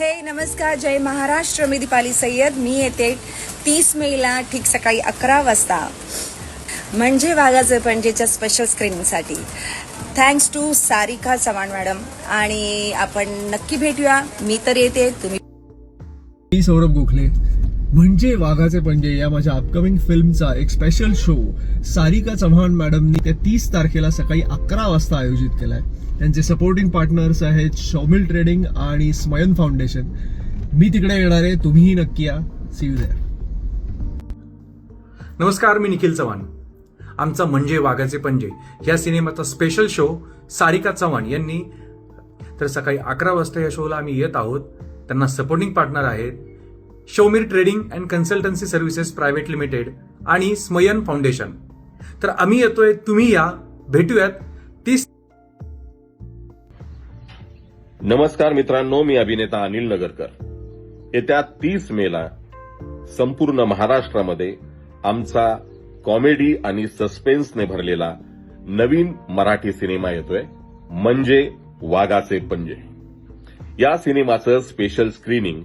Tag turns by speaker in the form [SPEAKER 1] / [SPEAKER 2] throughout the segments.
[SPEAKER 1] हे नमस्कार, जय महाराष्ट्र. मी दीपाली सय्यद. मी येते 30 मेला ठीक सकाळी 11 वाजता म्हणजे वाघाचे पणजेच्या स्पेशल स्क्रीनिंगसाठी. Thanks to Sarika Chavan madam. आणि आपण नक्की भेटूया. मी तर येते, तुम्ही.
[SPEAKER 2] मी सौरभ गोखले. म्हणजे वाघाचे पणजे या माझ्या अपकमिंग फिल्मचा एक स्पेशल शो सारिका चव्हाण मॅडमनी त्या 30 तारखेला सकाळी 11 वाजता आयोजित केलाय. त्यांचे सपोर्टिंग पार्टनर्स आहेत शौमिल ट्रेडिंग आणि स्मयन फाउंडेशन. मी तिकडे येणार आहे, तुम्हीही नक्की या. See you there.
[SPEAKER 3] नमस्कार, मी निखिल चव्हाण. आमचा म्हणजे वाघाचे पंजे या सिनेमाचा स्पेशल शो सारिका चव्हाण यांनी तर सकाळी 11 वाजता या शोला आम्ही येत आहोत. त्यांना सपोर्टिंग पार्टनर आहेत Shaumir trading and consultancy services private limited आणि स्मयन फाउंडेशन. तर आम्ही येतोय, तुम्ही या. भेटूयात 30.
[SPEAKER 4] नमस्कार मित्रांनो, मी अभिनेता अनिल नगरकर. येत्या 30 मेला संपूर्ण महाराष्ट्रामध्ये आमचा कॉमेडी आणि सस्पेन्सने भरलेला नवीन मराठी सिनेमा येतोय, म्हणजे वाघाचे पंजे. या सिनेमाचं special screening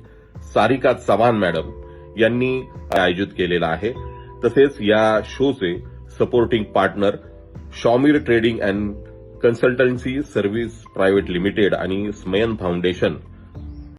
[SPEAKER 4] Sarika Chavan madam यांनी आयोजित केलेलं आहे. तसेच या शोचे supporting partner Shaumir trading and consultancy service private limited आणि स्मयन फाउंडेशन